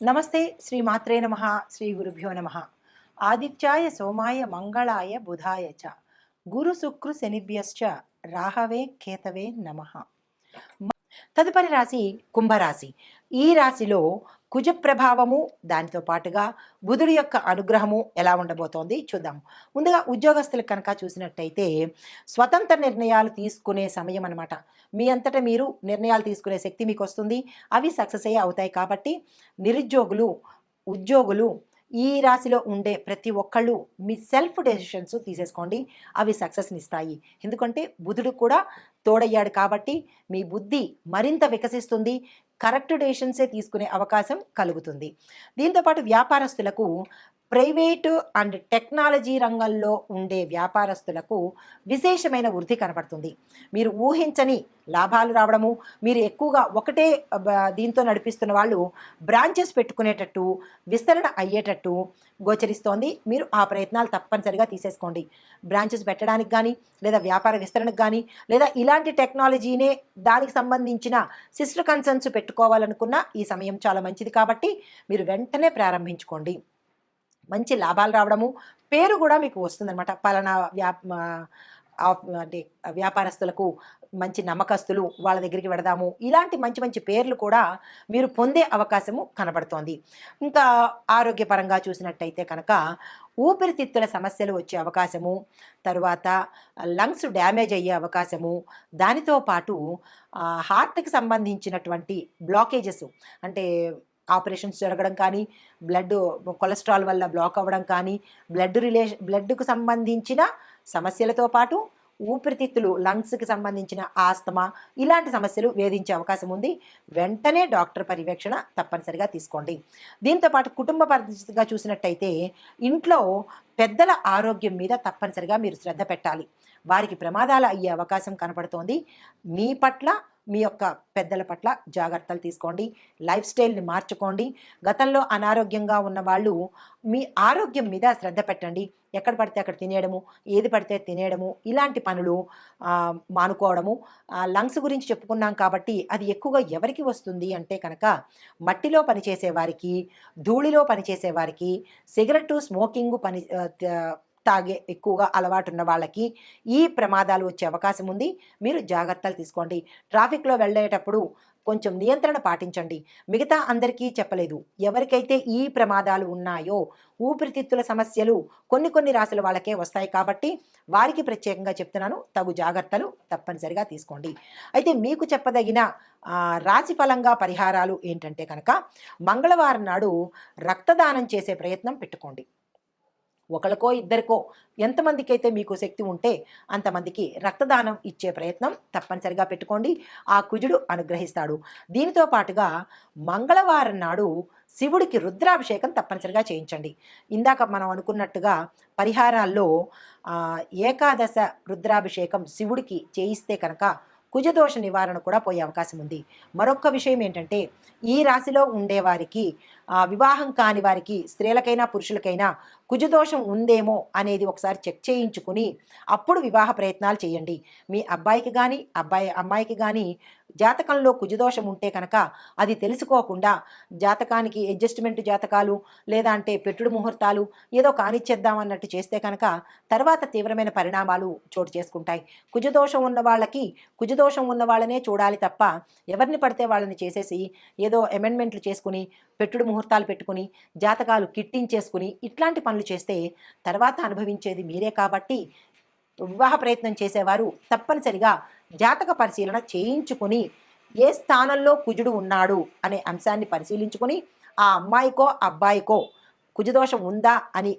నమస్తే. శ్రీ మాత్రే నమః. శ్రీ గురుభ్యో నమః. ఆదిత్యాయ సోమాయ మంగళాయ బుధాయ చ గురు శుక్రు శనిభ్యశ్చ రాహవే కేతవే నమః. తదుపరి రాశి కుంభరాశి. ఈ రాశిలో కుజ ప్రభావము, దానితో పాటుగా బుధుడి యొక్క అనుగ్రహము ఎలా ఉండబోతోంది చూద్దాము. ముందుగా ఉద్యోగస్తులకు కనుక చూసినట్టయితే స్వతంత్ర నిర్ణయాలు తీసుకునే సమయం అనమాట. మీ అంతటా మీరు నిర్ణయాలు తీసుకునే శక్తి మీకు వస్తుంది. అవి సక్సెస్ అయ్యే అవుతాయి. కాబట్టి నిరుద్యోగులు, ఉద్యోగులు, ఈ రాశిలో ఉండే ప్రతి ఒక్కళ్ళు మీ సెల్ఫ్ డెసిషన్స్ తీసేసుకోండి. అవి సక్సెస్ని ఇస్తాయి. ఎందుకంటే బుధుడు కూడా తోడయ్యాడు కాబట్టి మీ బుద్ధి మరింత వికసిస్తుంది. కరెక్ట్ డెసిషన్సే తీసుకునే అవకాశం కలుగుతుంది. దీంతోపాటు వ్యాపారస్తులకు, ప్రైవేటు అండ్ టెక్నాలజీ రంగంలో ఉండే వ్యాపారస్తులకు విశేషమైన వృద్ధి కనపడుతుంది. మీరు ఊహించని లాభాలు రావడము, మీరు ఎక్కువగా ఒకటే దీంతో నడిపిస్తున్న వాళ్ళు బ్రాంచెస్ పెట్టుకునేటట్టు, విస్తరణ అయ్యేటట్టు గోచరిస్తోంది. మీరు ఆ ప్రయత్నాలు తప్పనిసరిగా తీసేసుకోండి. బ్రాంచెస్ పెట్టడానికి కానీ, లేదా వ్యాపార విస్తరణకు కానీ, లేదా ఇలాంటి టెక్నాలజీనే దానికి సంబంధించిన సిస్టర్ కన్సర్న్స్ పెట్టుకోవాలనుకున్న ఈ సమయం చాలా మంచిది. కాబట్టి మీరు వెంటనే ప్రారంభించుకోండి. మంచి లాభాలు రావడము, పేరు కూడా మీకు వస్తుందన్నమాట. పలానా అంటే వ్యాపారస్తులకు మంచి నమ్మకస్తులు, వాళ్ళ దగ్గరికి వెడదాము, ఇలాంటి మంచి మంచి పేర్లు కూడా మీరు పొందే అవకాశము కనబడుతోంది. ఇంకా ఆరోగ్యపరంగా చూసినట్టయితే కనుక ఊపిరితిత్తుల సమస్యలు వచ్చే అవకాశము, తరువాత లంగ్స్ డ్యామేజ్ అయ్యే అవకాశము, దానితో పాటు హార్ట్కి సంబంధించినటువంటి బ్లాకేజెస్, అంటే ఆపరేషన్స్ జరగడం కానీ, కొలెస్ట్రాల్ వల్ల బ్లాక్ అవ్వడం కానీ, బ్లడ్కు సంబంధించిన సమస్యలతో పాటు ఊపిరితిత్తులు, లంగ్స్కి సంబంధించిన ఆస్తమా, ఇలాంటి సమస్యలు వేధించే అవకాశం ఉంది. వెంటనే డాక్టర్ పర్యవేక్షణ తప్పనిసరిగా తీసుకోండి. దీంతోపాటు కుటుంబ పరిస్థితిగా చూసినట్టయితే ఇంట్లో పెద్దల ఆరోగ్యం మీద తప్పనిసరిగా మీరు శ్రద్ధ పెట్టాలి. వారికి ప్రమాదాలు అయ్యే అవకాశం కనపడుతోంది. మీ పట్ల, మీ యొక్క పెద్దల పట్ల జాగ్రత్తలు తీసుకోండి. లైఫ్ స్టైల్ని మార్చుకోండి. గతంలో అనారోగ్యంగా ఉన్న వాళ్ళు మీ ఆరోగ్యం మీద శ్రద్ధ పెట్టండి. ఎక్కడ పడితే అక్కడ తినేయడము, ఏది పడితే తినేయడము, ఇలాంటి పనులు మానుకోవడము. లంగ్స్ గురించి చెప్పుకున్నాం కాబట్టి అది ఎక్కువగా ఎవరికి వస్తుంది అంటే కనుక మట్టిలో పనిచేసే వారికి, ధూళిలో పనిచేసే వారికి, సిగరెట్టు, స్మోకింగ్ తాగే ఎక్కువగా అలవాటు ఉన్న వాళ్ళకి ఈ ప్రమాదాలు వచ్చే అవకాశం ఉంది. మీరు జాగ్రత్తలు తీసుకోండి. ట్రాఫిక్లో వెళ్ళేటప్పుడు కొంచెం నియంత్రణ పాటించండి. మిగతా అందరికీ చెప్పలేదు, ఎవరికైతే ఈ ప్రమాదాలు ఉన్నాయో, ఊపిరితిత్తుల సమస్యలు కొన్ని రాశుల వాళ్ళకే వస్తాయి కాబట్టి వారికి ప్రత్యేకంగా చెప్తున్నాను. తగు జాగ్రత్తలు తప్పనిసరిగా తీసుకోండి. అయితే మీకు చెప్పదగిన రాశి ఫలంగా పరిహారాలు ఏంటంటే కనుక మంగళవారం నాడు రక్తదానం చేసే ప్రయత్నం పెట్టుకోండి. ఒకరికో ఇద్దరికో, ఎంతమందికి అయితే మీకు శక్తి ఉంటే అంతమందికి రక్తదానం ఇచ్చే ప్రయత్నం తప్పనిసరిగా పెట్టుకోండి. ఆ కుజుడు అనుగ్రహిస్తాడు. దీనితో పాటుగా మంగళవారం నాడు శివుడికి రుద్రాభిషేకం తప్పనిసరిగా చేయించండి. ఇందాక మనం అనుకున్నట్టుగా పరిహారాల్లో ఏకాదశ రుద్రాభిషేకం శివుడికి చేయిస్తే కనుక కుజదోష నివారణ కూడా పోయే అవకాశం ఉంది. మరొక విషయం ఏంటంటే ఈ రాశిలో ఉండేవారికి, వివాహం కాని వారికి, స్త్రీలకైనా పురుషులకైనా కుజదోషం ఉందేమో అనేది ఒకసారి చెక్ చేయించుకుని అప్పుడు వివాహ ప్రయత్నాలు చేయండి. మీ అబ్బాయికి కానీ అమ్మాయికి కానీ జాతకంలో కుజదోషం ఉంటే కనుక అది తెలుసుకోకుండా జాతకానికి అడ్జస్ట్మెంట్ జాతకాలు, లేదా అంటే పెట్టుడు ముహూర్తాలు ఏదో కానిచ్చేద్దాం అన్నట్టు చేస్తే కనుక తర్వాత తీవ్రమైన పరిణామాలు చోటు చేసుకుంటాయి. కుజదోషం ఉన్న వాళ్ళకి కుజదోషం ఉన్న వాళ్ళనే చూడాలి తప్ప ఎవరిని పడితే వాళ్ళని చేసేసి ఏదో అమెండ్మెంట్లు చేసుకుని, పెట్టుడు ముహూర్తాలు పెట్టుకుని, జాతకాలు కిట్టించేసుకుని ఇట్లాంటి పనులు చేస్తే తర్వాత అనుభవించేది మీరే. కాబట్టి వివాహ ప్రయత్నం చేసేవారు తప్పనిసరిగా జాతక పరిశీలన చేయించుకుని ఏ స్థానంలో కుజుడు ఉన్నాడు అనే అంశాన్ని పరిశీలించుకుని ఆ అమ్మాయికో అబ్బాయికో కుజదోషం ఉందా అని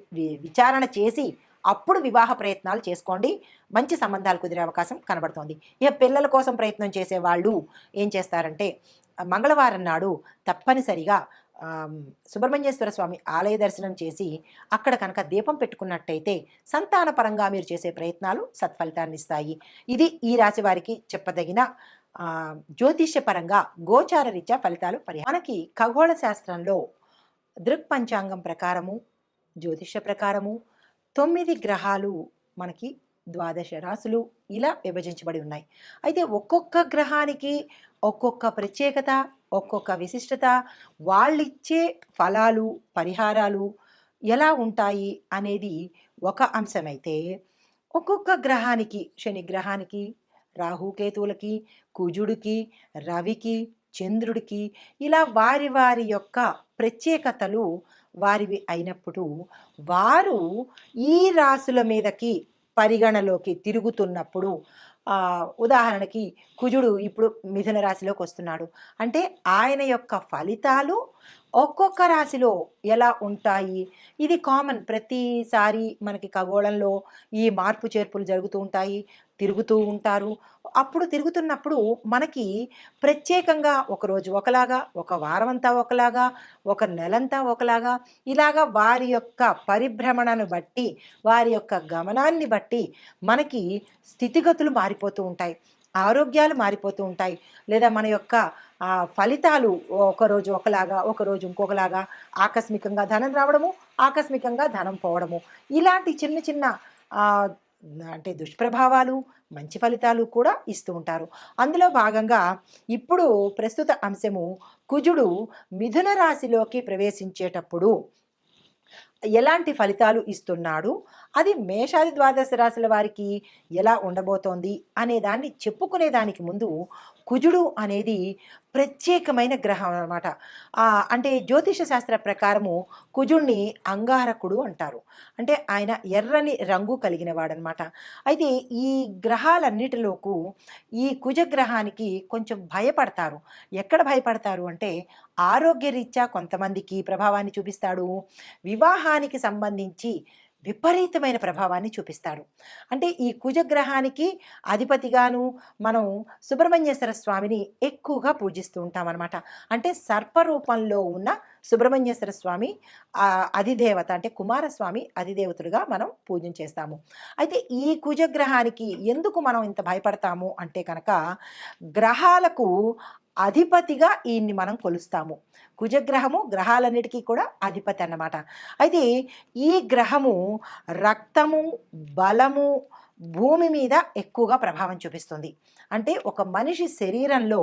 విచారణ చేసి అప్పుడు వివాహ ప్రయత్నాలు చేసుకోండి. మంచి సంబంధాలు కుదిరే అవకాశం కనబడుతోంది. ఇక పిల్లల కోసం ప్రయత్నం చేసేవాళ్ళు ఏం చేస్తారంటే మంగళవారం నాడు తప్పనిసరిగా సుబ్రహ్మణ్యేశ్వర స్వామి ఆలయ దర్శనం చేసి అక్కడ కనుక దీపం పెట్టుకున్నట్టయితే సంతానపరంగా మీరు చేసే ప్రయత్నాలు సత్ఫలితాన్ని ఇస్తాయి. ఇది ఈ రాశి వారికి చెప్పదగిన జ్యోతిష్యపరంగా గోచార రీత్యా ఫలితాలు. మనకి ఖగోళ శాస్త్రంలో దృక్పంచాంగం ప్రకారము, జ్యోతిష్య ప్రకారము 9 గ్రహాలు మనకి 12 రాశులు ఇలా విభజించబడి ఉన్నాయి. అయితే ఒక్కొక్క గ్రహానికి ఒక్కొక్క ప్రత్యేకత, ఒక్కొక్క విశిష్టత, వాళ్ళిచ్చే ఫలాలు, పరిహారాలు ఎలా ఉంటాయి అనేది ఒక అంశమైతే, ఒక్కొక్క గ్రహానికి, శని గ్రహానికి, రాహుకేతువులకి, కుజుడికి, రవికి, చంద్రుడికి ఇలా వారి వారి యొక్క ప్రత్యేకతలు వారివి అయినప్పుడు, వారు ఈ రాసుల మీదకి పరిగణలోకి తిరుగుతున్నప్పుడు, ఉదాహరణకి కుజుడు ఇప్పుడు మిథున రాశిలోకి వస్తున్నాడు అంటే ఆయన యొక్క ఫలితాలు ఒక్కొక్క రాశిలో ఎలా ఉంటాయి, ఇది కామన్. ప్రతిసారి మనకి ఖగోళంలో ఈ మార్పు చేర్పులు జరుగుతూ ఉంటాయి, తిరుగుతూ ఉంటారు. అప్పుడు తిరుగుతున్నప్పుడు మనకి ప్రత్యేకంగా ఒకరోజు ఒకలాగా, ఒక వారం అంతా ఒకలాగా, ఒక నెలంతా ఒకలాగా, ఇలాగా వారి యొక్క పరిభ్రమణను బట్టి, వారి యొక్క గమనాన్ని బట్టి మనకి స్థితిగతులు మారిపోతూ ఉంటాయి, ఆరోగ్యాలు మారిపోతూ ఉంటాయి. లేదా మన యొక్క ఫలితాలు ఒకరోజు ఒకలాగా, ఒకరోజు ఇంకొకలాగా, ఆకస్మికంగా ధనం రావడము, ఆకస్మికంగా ధనం పోవడము, ఇలాంటి చిన్న చిన్న అంటే దుష్ప్రభావాలు, మంచి ఫలితాలు కూడా ఇస్తూ ఉంటారు. అందులో భాగంగా ఇప్పుడు ప్రస్తుత అంశము కుజుడు మిథున రాశిలోకి ప్రవేశించేటప్పుడు ఎలాంటి ఫలితాలు ఇస్తున్నాడు, అది మేషాది ద్వాదశ రాశుల వారికి ఎలా ఉండబోతోంది అనే దాన్ని చెప్పుకునే దానికి ముందు, కుజుడు అనేది ప్రత్యేకమైన గ్రహం అనమాట. అంటే జ్యోతిష శాస్త్ర ప్రకారము కుజుడిని అంగారకుడు అంటారు. అంటే ఆయన ఎర్రని రంగు కలిగిన వాడనమాట. అయితే ఈ గ్రహాలన్నిటిలోకు ఈ కుజగ్రహానికి కొంచెం భయపడతారు. ఎక్కడ భయపడతారు అంటే, ఆరోగ్యరీత్యా కొంతమందికి ప్రభావాన్ని చూపిస్తాడు, వివాహానికి సంబంధించి విపరీతమైన ప్రభావాన్ని చూపిస్తాడు. అంటే ఈ కుజగ్రహానికి అధిపతిగాను మనం సుబ్రహ్మణ్యేశ్వర స్వామిని ఎక్కువగా పూజిస్తూ ఉంటామన్నమాట. అంటే సర్పరూపంలో ఉన్న సుబ్రహ్మణ్యేశ్వర స్వామి అధిదేవత, అంటే కుమారస్వామి అధిదేవతుడుగా మనం పూజన చేస్తాము. అయితే ఈ కుజగ్రహానికి ఎందుకు మనం ఇంత భయపడతాము అంటే కనుక, గ్రహాలకు అధిపతిగా ఈయన్ని మనం కొలుస్తాము. కుజగ్రహము గ్రహాలన్నిటికీ కూడా అధిపతి అన్నమాట. అయితే ఈ గ్రహము రక్తము, బలము, భూమి మీద ఎక్కువగా ప్రభావం చూపిస్తుంది. అంటే ఒక మనిషి శరీరంలో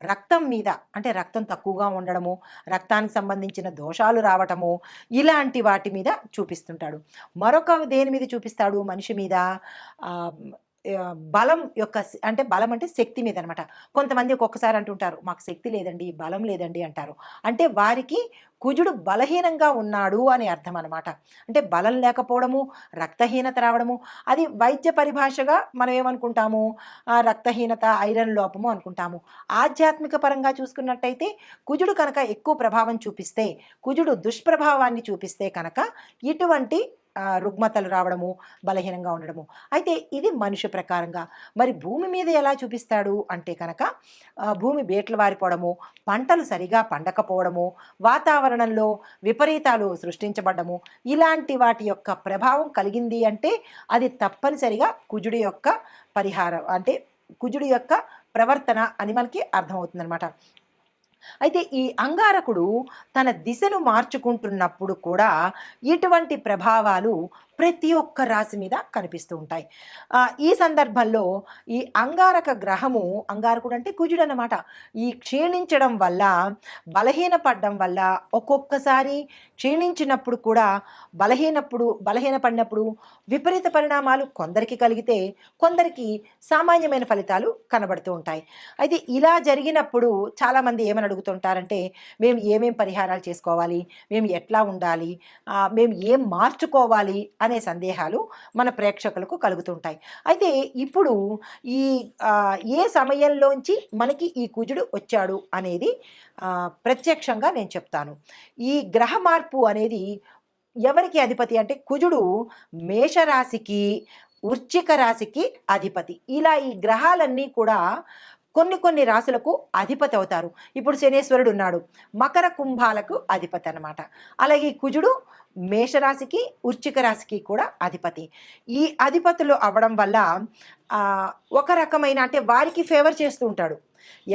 రక్తం మీద, అంటే రక్తం తక్కువగా ఉండడము, రక్తానికి సంబంధించిన దోషాలు రావటము, ఇలాంటి వాటి మీద చూపిస్తుంటాడు. మరొక దేని మీద చూపిస్తాడు మనిషి మీద, బలం యొక్క, అంటే బలం అంటే శక్తి మీద అనమాట. కొంతమంది ఒక్కొక్కసారి అంటుంటారు, మాకు శక్తి లేదండి, బలం లేదండి అంటారు. అంటే వారికి కుజుడు బలహీనంగా ఉన్నాడు అని అర్థం అనమాట. అంటే బలం లేకపోవడము, రక్తహీనత రావడము, అది వైద్య పరిభాషగా మనం ఏమనుకుంటాము, రక్తహీనత, ఐరన్ లోపము అనుకుంటాము. ఆధ్యాత్మిక పరంగా చూసుకున్నట్టయితే కుజుడు కనుక ఎక్కువ ప్రభావం చూపిస్తే, కుజుడు దుష్ప్రభావాన్ని చూపిస్తే కనుక ఇటువంటి రుగ్మతలు రావడము, బలహీనంగా ఉండడము. అయితే ఇది మనిషి ప్రకారంగా. మరి భూమి మీద ఎలా చూపిస్తాడు అంటే కనుక, భూమి బేట్లు వారిపోవడము, పంటలు సరిగా పండకపోవడము, వాతావరణంలో విపరీతాలు సృష్టించబడ్డము, ఇలాంటి వాటి యొక్క ప్రభావం కలిగింది అంటే అది తప్పనిసరిగా కుజుడి యొక్క పరిహారం, అంటే కుజుడి యొక్క ప్రవర్తన అని మనకి అర్థమవుతుందన్నమాట. అయితే ఈ అంగారకుడు తన దిశను మార్చుకుంటున్నప్పుడు కూడా ఇటువంటి ప్రభావాలు ప్రతి ఒక్క రాశి మీద కనిపిస్తూ ఉంటాయి. ఈ సందర్భంలో ఈ అంగారక గ్రహము, అంగారకుడు అంటే కుజుడు అన్నమాట, ఈ క్షీణించడం వల్ల, బలహీనపడడం వల్ల, ఒక్కొక్కసారి క్షీణించినప్పుడు కూడా బలహీనపడినప్పుడు విపరీత పరిణామాలు కొందరికి కలిగితే, కొందరికి సామాన్యమైన ఫలితాలు కనబడుతూ ఉంటాయి. అయితే ఇలా జరిగినప్పుడు చాలామంది ఏమని అడుగుతుంటారంటే, మేము ఏమేం పరిహారాలు చేసుకోవాలి, మేము ఎట్లా ఉండాలి, మేము ఏం మార్చుకోవాలి అనే సందేహాలు మన ప్రేక్షకులకు కలుగుతుంటాయి. అయితే ఇప్పుడు ఈ ఏ సమయంలోంచి మనకి ఈ కుజుడు వచ్చాడు అనేది ప్రత్యక్షంగా నేను చెప్తాను. ఈ గ్రహ మార్పు అనేది ఎవరికి అధిపతి అంటే, కుజుడు మేషరాశికి, వృశ్చిక రాశికి అధిపతి. ఇలా ఈ గ్రహాలన్నీ కూడా కొన్ని రాశులకు అధిపతి అవుతారు. ఇప్పుడు శనేశ్వరుడు ఉన్నాడు, మకర కుంభాలకు అధిపతి అన్నమాట. అలాగే కుజుడు మేషరాశికి, వృశ్చిక రాశికి కూడా అధిపతి. ఈ అధిపతులు అవ్వడం వల్ల ఒక రకమైన, అంటే వారికి ఫేవర్ చేస్తూ ఉంటాడు.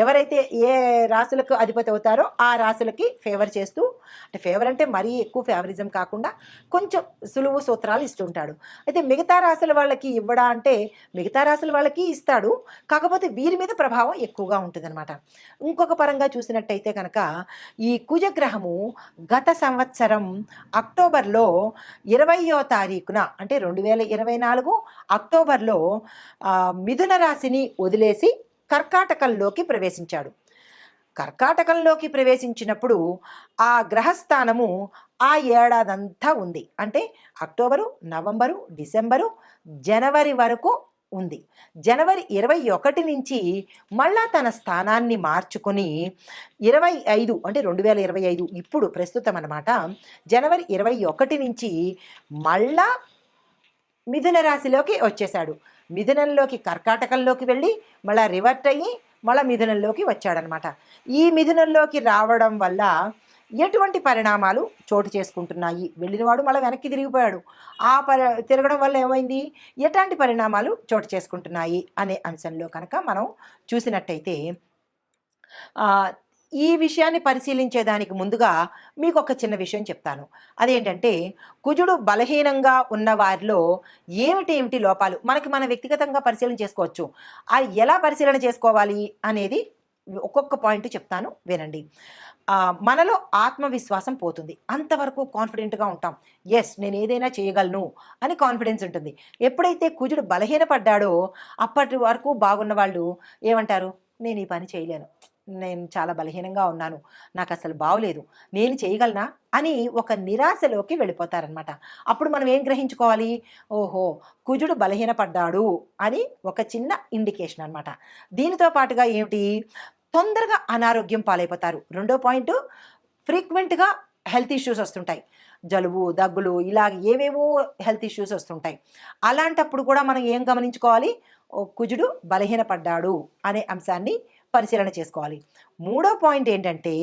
ఎవరైతే ఏ రాశులకు అధిపతి అవుతారో ఆ రాశులకి ఫేవర్ చేస్తూ, అంటే ఫేవర్ అంటే మరీ ఎక్కువ ఫేవరిజం కాకుండా కొంచెం సులువు సూత్రాలు ఇస్తుంటాడు. అయితే మిగతా రాశుల వాళ్ళకి ఇవ్వడా అంటే మిగతా రాశుల వాళ్ళకి ఇస్తాడు, కాకపోతే వీరి మీద ప్రభావం ఎక్కువగా ఉంటుందన్నమాట. ఇంకొక పరంగా చూసినట్టయితే కనుక ఈ కుజగ్రహము గత సంవత్సరం అక్టోబర్లో 20వ తారీఖున అంటే 2024 అక్టోబర్లో మిథున రాశిని వదిలేసి కర్కాటకంలోకి ప్రవేశించాడు. కర్కాటకంలోకి ప్రవేశించినప్పుడు ఆ గ్రహస్థానము ఆ ఏడాదంతా ఉంది. అంటే అక్టోబరు, నవంబరు, డిసెంబరు, జనవరి వరకు ఉంది. జనవరి 21 నుంచి మళ్ళా తన స్థానాన్ని మార్చుకొని 25 అంటే 2025 ఇప్పుడు ప్రస్తుతం అన్నమాట. జనవరి 21 నుంచి మళ్ళా మిథున రాశిలోకి వచ్చేశాడు. మిథునంలోకి కర్కాటకంలోకి వెళ్ళి మళ్ళీ రివర్ట్ అయ్యి మళ్ళీ మిథునంలోకి వచ్చాడనమాట. ఈ మిథునంలోకి రావడం వల్ల ఎటువంటి పరిణామాలు చోటు చేసుకుంటున్నాయి, వెళ్ళినవాడు మళ్ళీ వెనక్కి తిరిగిపోయాడు, తిరగడం వల్ల ఏమైంది, ఎలాంటి పరిణామాలు చోటు చేసుకుంటున్నాయి అనే అంశంలో కనుక మనం చూసినట్టయితే ఈ విషయాన్ని పరిశీలించేదానికి ముందుగా మీకు ఒక చిన్న విషయం చెప్తాను. అదేంటంటే కుజుడు బలహీనంగా ఉన్న వారిలో ఏమిటి లోపాలు మనకి మన వ్యక్తిగతంగా పరిశీలన చేసుకోవచ్చు. అది ఎలా పరిశీలన చేసుకోవాలి అనేది ఒక్కొక్క పాయింట్ చెప్తాను, వినండి. మనలో ఆత్మవిశ్వాసం పోతుంది. అంతవరకు కాన్ఫిడెంట్గా ఉంటాం. ఎస్, నేను ఏదైనా చేయగలను అని కాన్ఫిడెన్స్ ఉంటుంది. ఎప్పుడైతే కుజుడు బలహీనపడ్డాడో అప్పటి వరకు బాగున్న వాళ్ళు ఏమంటారు, నేను ఈ పని చేయలేను, నేను చాలా బలహీనంగా ఉన్నాను, నాకు అసలు బాగోలేదు, నేను చేయగలనా అని ఒక నిరాశలోకి వెళ్ళిపోతారనమాట. అప్పుడు మనం ఏం గ్రహించుకోవాలి, ఓహో కుజుడు బలహీనపడ్డాడు అని ఒక చిన్న ఇండికేషన్ అనమాట. దీనితో పాటుగా ఏమిటి, తొందరగా అనారోగ్యం పాలైపోతారు. రెండో పాయింట్, ఫ్రీక్వెంట్గా హెల్త్ ఇష్యూస్ వస్తుంటాయి, జలుబు, దగ్గులు, ఇలాగ ఏవేవో హెల్త్ ఇష్యూస్ వస్తుంటాయి. అలాంటప్పుడు కూడా మనం ఏం గమనించుకోవాలి, కుజుడు బలహీనపడ్డాడు అనే అంశాన్ని పరిశీలన చేసుకోవాలి. మూడో పాయింట్ ఏంటంటే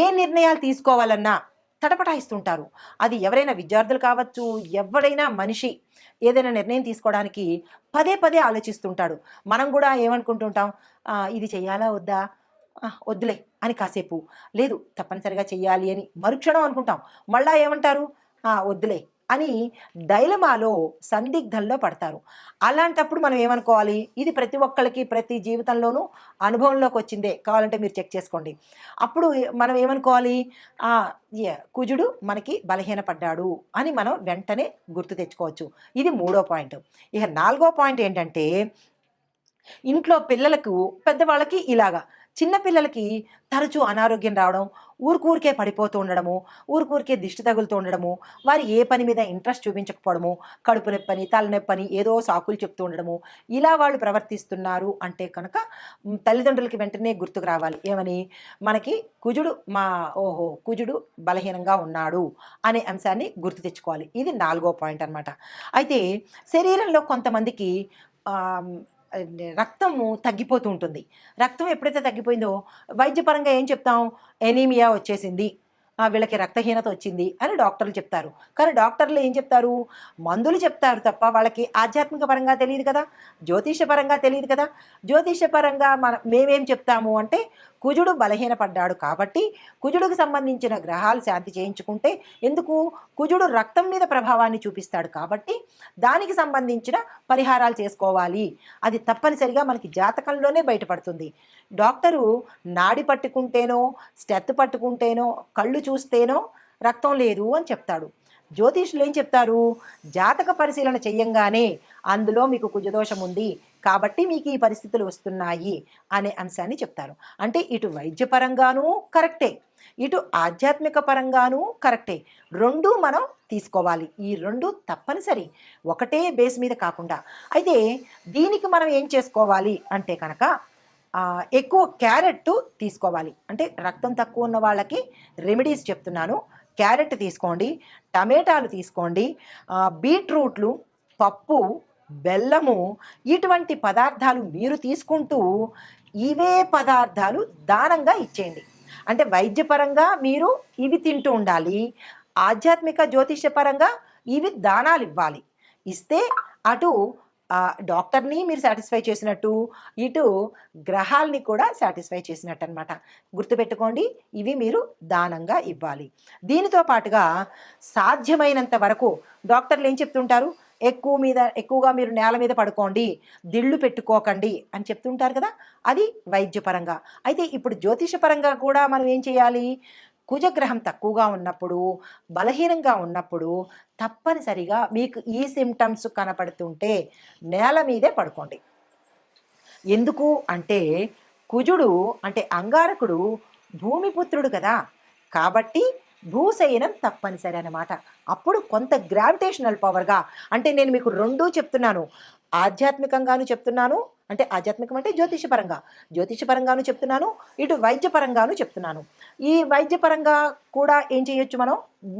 ఏ నిర్ణయాలు తీసుకోవాలన్నా తటపటాయిస్తుంటారు. అది ఎవరైనా విద్యార్థులు కావచ్చు, ఎవరైనా మనిషి ఏదైనా నిర్ణయం తీసుకోవడానికి పదే పదే ఆలోచిస్తుంటాడు. మనం కూడా ఏమనుకుంటుంటాం, ఇది చెయ్యాలా వద్దా, వద్దులే అని కాసేపు, లేదు తప్పనిసరిగా చెయ్యాలి అని మరుక్షణం అనుకుంటాం. మళ్ళా ఏమంటారు, వద్దులే అని డైలమాలో సందిగ్ధంలో పడతారు. అలాంటప్పుడు మనం ఏమనుకోవాలి, ఇది ప్రతి ఒక్కళ్ళకి ప్రతి జీవితంలోనూ అనుభవంలోకి వచ్చిందే, కావాలంటే మీరు చెక్ చేసుకోండి. అప్పుడు మనం ఏమనుకోవాలి, కుజుడు మనకి బలహీనపడ్డాడు అని మనం వెంటనే గుర్తు తెచ్చుకోవచ్చు. ఇది మూడో పాయింట్. ఇక నాలుగో పాయింట్ ఏంటంటే ఇంట్లో పిల్లలకు, పెద్దవాళ్ళకి ఇలాగా, చిన్నపిల్లలకి తరచూ అనారోగ్యం రావడం, ఊరికే పడిపోతూ ఉండడము, ఊరికే దిష్టి తగులుతూ ఉండడము, వారు ఏ పని మీద ఇంట్రెస్ట్ చూపించకపోవడము, కడుపు నొప్పని, తలనొప్పని ఏదో సాకులు చెప్తూ ఉండడము, ఇలా వాళ్ళు ప్రవర్తిస్తున్నారు అంటే కనుక తల్లిదండ్రులకి వెంటనే గుర్తుకు రావాలి, ఏమని, మనకి కుజుడు కుజుడు బలహీనంగా ఉన్నాడు అనే అంశాన్ని గుర్తు తెచ్చుకోవాలి. ఇది నాలుగో పాయింట్ అనమాట. అయితే శరీరంలో కొంతమందికి రక్తము తగ్గిపోతూ ఉంటుంది. రక్తం ఎప్పుడైతే తగ్గిపోయిందో వైద్యపరంగా ఏం చెప్తాం, ఎనీమియా వచ్చేసింది, వీళ్ళకి రక్తహీనత వచ్చింది అని డాక్టర్లు చెప్తారు. కానీ డాక్టర్లు ఏం చెప్తారు, మందులు చెప్తారు తప్ప వాళ్ళకి ఆధ్యాత్మిక పరంగా తెలియదు కదా, జ్యోతిష పరంగా తెలియదు కదా. జ్యోతిష పరంగా మేమేం చెప్తాము అంటే, కుజుడు బలహీనపడ్డాడు కాబట్టి కుజుడికి సంబంధించిన గ్రహాలు శాంతి చేయించుకుంటే, ఎందుకు, కుజుడు రక్తం మీద ప్రభావాన్ని చూపిస్తాడు కాబట్టి దానికి సంబంధించిన పరిహారాలు చేసుకోవాలి. అది తప్పనిసరిగా మనకి జాతకంలోనే బయటపడుతుంది. డాక్టరు నాడి పట్టుకుంటేనో, స్టెత్ పట్టుకుంటేనో, కళ్ళు చూస్తేనో రక్తం లేదు అని చెప్తాడు. జ్యోతిష్యులు ఏం చెప్తారు, జాతక పరిశీలన చెయ్యంగానే అందులో మీకు కుజదోషం ఉంది కాబట్టి మీకు ఈ పరిస్థితులు వస్తున్నాయి అనే అంశాన్ని చెప్తారు. అంటే ఇటు వైద్యపరంగానూ కరెక్టే, ఇటు ఆధ్యాత్మిక పరంగానూ కరెక్టే. రెండూ మనం తీసుకోవాలి. ఈ రెండు తప్పనిసరి, ఒకటే బేస్ మీద కాకుండా. అయితే దీనికి మనం ఏం చేసుకోవాలి అంటే కనుక ఎక్కువ క్యారెట్ తీసుకోవాలి. అంటే రక్తం తక్కువ ఉన్న వాళ్ళకి రెమెడీస్ చెప్తున్నాను. క్యారెట్ తీసుకోండి, టమాటాలు తీసుకోండి, బీట్రూట్లు, పప్పు, బెల్లము, ఇటువంటి పదార్థాలు మీరు తీసుకుంటూ ఇవే పదార్థాలు దానంగా ఇచ్చేయండి. అంటే వైద్యపరంగా మీరు ఇవి తింటూ ఉండాలి, ఆధ్యాత్మిక జ్యోతిష్యపరంగా ఇవి దానాలు ఇవ్వాలి. ఇస్తే అటు డాక్టర్ని మీరు సాటిస్ఫై చేసినట్టు, ఇటు గ్రహాల్ని కూడా సాటిస్ఫై చేసినట్టు అనమాట. గుర్తుపెట్టుకోండి, ఇవి మీరు దానంగా ఇవ్వాలి. దీనితో పాటుగా సాధ్యమైనంత వరకు డాక్టర్లు ఏం చెప్తుంటారు, ఎక్కువగా మీరు నేల మీద పడుకోండి, దిళ్ళు పెట్టుకోకండి అని చెప్తుంటారు కదా, అది వైద్యపరంగా. అయితే ఇప్పుడు జ్యోతిషపరంగా కూడా మనం ఏం చేయాలి, కుజగ్రహం తక్కువగా ఉన్నప్పుడు, బలహీనంగా ఉన్నప్పుడు తప్పనిసరిగా మీకు ఈ సిమ్టమ్స్ కనపడుతుంటే నేల మీదే పడుకోండి. ఎందుకు అంటే కుజుడు అంటే అంగారకుడు భూమిపుత్రుడు కదా, కాబట్టి భూశయనం తప్పనిసరి అన్నమాట. అప్పుడు కొంత గ్రావిటేషనల్ పవర్గా, అంటే నేను మీకు రెండూ చెప్తున్నాను, ఆధ్యాత్మికంగాను చెప్తున్నాను, అంటే ఆధ్యాత్మికం అంటే జ్యోతిషపరంగాను చెప్తున్నాను, ఇటు వైద్యపరంగాను చెప్తున్నాను. ఈ వైద్యపరంగా కూడా ఏం చేయొచ్చు, మనం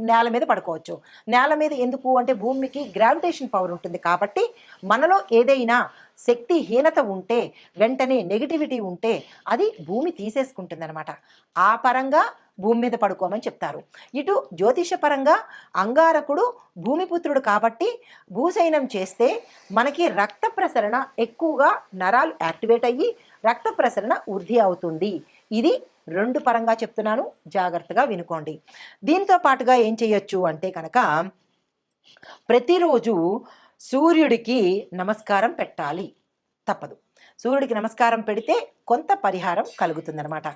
నేల మీద పడుకోవచ్చు. నేల మీద ఎందుకు అంటే భూమికి గ్రావిటేషన్ పవర్ ఉంటుంది కాబట్టి మనలో ఏదైనా శక్తిహీనత ఉంటే, వెంటనే నెగిటివిటీ ఉంటే అది భూమి తీసేసుకుంటుంది అనమాట. ఆ పరంగా భూమి మీద పడుకోమని చెప్తారు. ఇటు జ్యోతిషపరంగా అంగారకుడు భూమిపుత్రుడు కాబట్టి భూశయనం చేస్తే మనకి రక్త ప్రసరణ ఎక్కువగా, నరాలు యాక్టివేట్ అయ్యి రక్త ప్రసరణ వృద్ధి అవుతుంది. ఇది రెండు పరంగా చెప్తున్నాను, జాగ్రత్తగా వినుకోండి. దీంతో పాటుగా ఏం చేయొచ్చు అంటే కనుక ప్రతిరోజు సూర్యుడికి నమస్కారం పెట్టాలి, తప్పదు. సూర్యుడికి నమస్కారం పెడితే కొంత పరిహారం కలుగుతుందన్నమాట.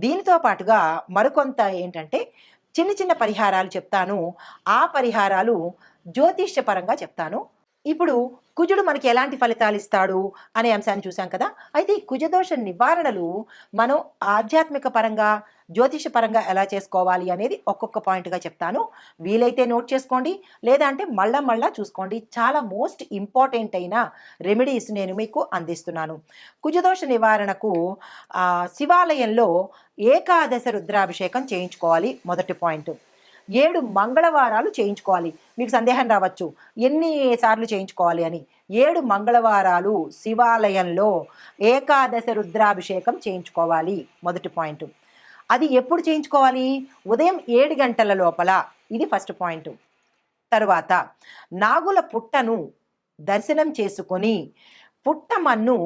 దీనితో పాటుగా మరికొంత ఏంటంటే చిన్న చిన్న పరిహారాలు చెప్తాను, ఆ పరిహారాలు జ్యోతిష్యపరంగా చెప్తాను. ఇప్పుడు కుజుడు మనకి ఎలాంటి ఫలితాలు ఇస్తాడు అనే అంశాన్ని చూసాం కదా. అయితే ఈ కుజదోష నివారణలు మనం ఆధ్యాత్మిక పరంగా, జ్యోతిష పరంగా ఎలా చేసుకోవాలి అనేది ఒక్కొక్క పాయింట్గా చెప్తాను. వీలైతే నోట్ చేసుకోండి, లేదా అంటే మళ్ళా చూసుకోండి. చాలా మోస్ట్ ఇంపార్టెంట్ అయిన రెమెడీస్ నేను మీకు అందిస్తున్నాను. కుజదోష నివారణకు శివాలయంలో ఏకాదశ రుద్రాభిషేకం చేయించుకోవాలి, మొదటి పాయింట్. 7 మంగళవారాలు చేయించుకోవాలి. మీకు సందేహం రావచ్చు ఎన్నిసార్లు చేయించుకోవాలి అని. 7 మంగళవారాలు శివాలయంలో ఏకాదశ రుద్రాభిషేకం చేయించుకోవాలి, మొదటి పాయింట్. అది ఎప్పుడు చేయించుకోవాలి, ఉదయం 7 గంటల లోపల, ఇది ఫస్ట్ పాయింట్. తరువాత నాగుల పుట్టను దర్శనం చేసుకొని పుట్టమన్ను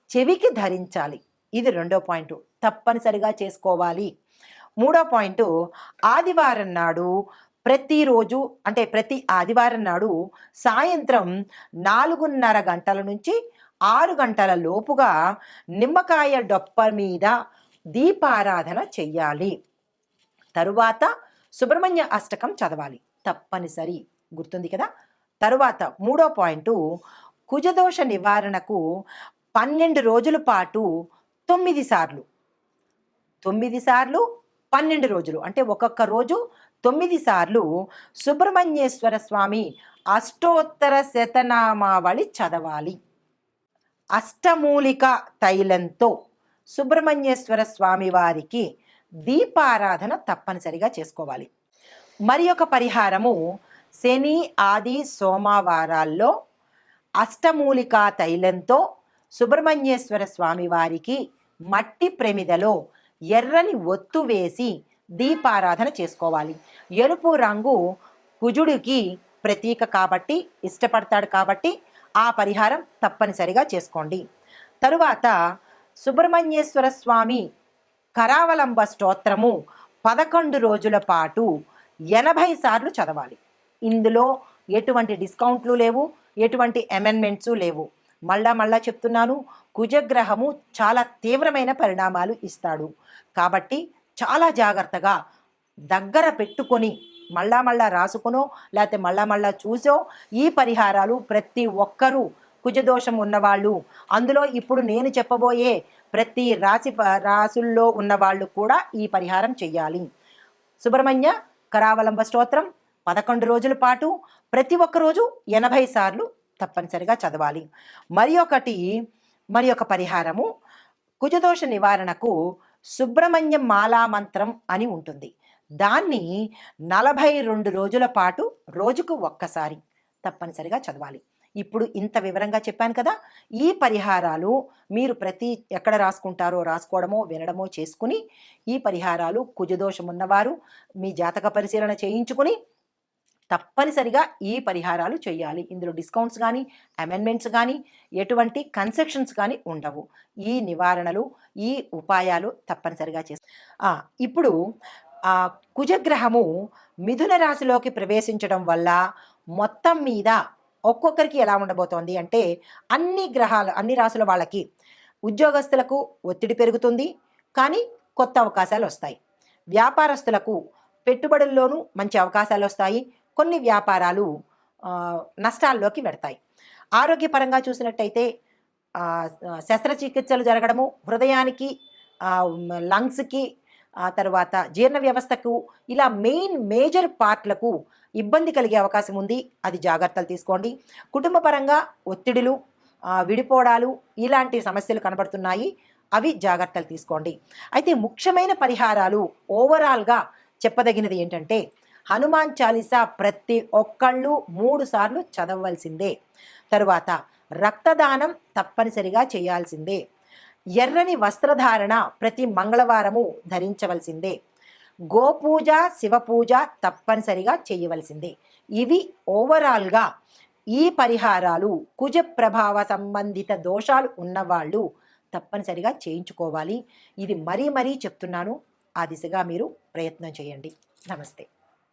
చెవికి ధరించాలి, ఇది రెండో పాయింట్, తప్పనిసరిగా చేసుకోవాలి. మూడో పాయింట్, ఆదివారం నాడు ప్రతిరోజు అంటే ప్రతి ఆదివారం నాడు సాయంత్రం 4:30 గంటల నుంచి 6 గంటల లోపుగా నిమ్మకాయ డొప్ప మీద దీపారాధన చెయ్యాలి. తరువాత సుబ్రహ్మణ్య అష్టకం చదవాలి, తప్పనిసరి, గుర్తుంది కదా. తరువాత మూడో పాయింట్, కుజదోష నివారణకు 12 రోజుల పాటు 9 సార్లు 12 రోజులు అంటే ఒక్కొక్క రోజు 9 సార్లు సుబ్రహ్మణ్యేశ్వర స్వామి అష్టోత్తర శతనామావళి చదవాలి. అష్టమూలిక తైలంతో సుబ్రహ్మణ్యేశ్వర స్వామి వారికి దీపారాధన తప్పనిసరిగా చేసుకోవాలి. మరి ఒక పరిహారము, శని ఆది సోమవారాల్లో అష్టమూలికా తైలంతో సుబ్రహ్మణ్యేశ్వర స్వామి వారికి మట్టి ప్రమిదలో ఎర్రని ఒత్తు వేసి దీపారాధన చేసుకోవాలి. ఎరుపు రంగు కుజుడికి ప్రతీక కాబట్టి, ఇష్టపడతాడు కాబట్టి ఆ పరిహారం తప్పనిసరిగా చేసుకోండి. తరువాత సుబ్రహ్మణ్యేశ్వర స్వామి కరావలంబ స్తోత్రము 11 రోజుల పాటు 80 సార్లు చదవాలి. ఇందులో ఎటువంటి డిస్కౌంట్లు లేవు, ఎటువంటి అమెండ్మెంట్స్ లేవు. మళ్ళా చెప్తున్నాను, కుజగ్రహము చాలా తీవ్రమైన పరిణామాలు ఇస్తాడు కాబట్టి చాలా జాగ్రత్తగా దగ్గర పెట్టుకొని మళ్ళా రాసుకునో లేకపోతే మళ్ళా చూసో ఈ పరిహారాలు ప్రతి ఒక్కరూ, కుజదోషం ఉన్నవాళ్ళు, అందులో ఇప్పుడు నేను చెప్పబోయే ప్రతి రాసుల్లో ఉన్నవాళ్ళు కూడా ఈ పరిహారం చెయ్యాలి. సుబ్రహ్మణ్య కరావలంబ స్తోత్రం 11 రోజుల పాటు ప్రతి ఒక్క రోజు 80 సార్లు తప్పనిసరిగా చదవాలి. మరి ఒక పరిహారము, కుజదోష నివారణకు సుబ్రహ్మణ్యం మాలా మంత్రం అని ఉంటుంది. దాన్ని 42 రోజుల పాటు రోజుకు ఒక్కసారి తప్పనిసరిగా చదవాలి. ఇప్పుడు ఇంత వివరంగా చెప్పాను కదా. ఈ పరిహారాలు మీరు ఎక్కడ రాసుకుంటారో రాసుకోవడమో వినడమో చేసుకుని, ఈ పరిహారాలు కుజదోషం ఉన్నవారు మీ జాతక పరిశీలన చేయించుకుని తప్పనిసరిగా ఈ పరిహారాలు చేయాలి. ఇందులో డిస్కౌంట్స్ కానీ, అమెండ్మెంట్స్ కానీ, ఎటువంటి కన్సెషన్స్ కానీ ఉండవు. ఈ నివారణలు, ఈ ఉపాయాలు తప్పనిసరిగా ఇప్పుడు కుజగ్రహము మిథున రాశిలోకి ప్రవేశించడం వల్ల మొత్తం మీద ఒక్కొక్కరికి ఎలా ఉండబోతోంది అంటే, అన్ని గ్రహాలు అన్ని రాశుల వాళ్ళకి ఉద్యోగస్తులకు ఒత్తిడి పెరుగుతుంది, కానీ కొత్త అవకాశాలు వస్తాయి. వ్యాపారస్తులకు పెట్టుబడుల్లోనూ మంచి అవకాశాలు వస్తాయి. కొన్ని వ్యాపారాలు నష్టాల్లోకి వెడతాయి. ఆరోగ్యపరంగా చూసినట్టయితే శస్త్రచికిత్సలు జరగడము, హృదయానికి, లంగ్స్కి, తర్వాత జీర్ణ వ్యవస్థకు, ఇలా మేజర్ పార్ట్లకు ఇబ్బంది కలిగే అవకాశం ఉంది. అది జాగ్రత్తలు తీసుకోండి. కుటుంబ పరంగా ఒత్తిడులు, విడిపోవడాలు, ఇలాంటి సమస్యలు కనబడుతున్నాయి. అవి జాగ్రత్తలు తీసుకోండి. అయితే ముఖ్యమైన పరిహారాలు ఓవరాల్గా చెప్పదగినది ఏంటంటే, హనుమాన్ చాలీసా ప్రతి ఒక్కళ్ళు 3 సార్లు చదవవలసిందే. తరువాత రక్తదానం తప్పనిసరిగా చేయాల్సిందే. ఎర్రని వస్త్రధారణ ప్రతి మంగళవారము ధరించవలసిందే. గోపూజ, శివపూజ తప్పనిసరిగా చేయవలసిందే. ఇవి ఓవరాల్గా ఈ పరిహారాలు కుజ ప్రభావ సంబంధిత దోషాలు ఉన్నవాళ్ళు తప్పనిసరిగా చేయించుకోవాలి. ఇది మరీ చెప్తున్నాను. ఆ దిశగా మీరు ప్రయత్నం చేయండి. నమస్తే.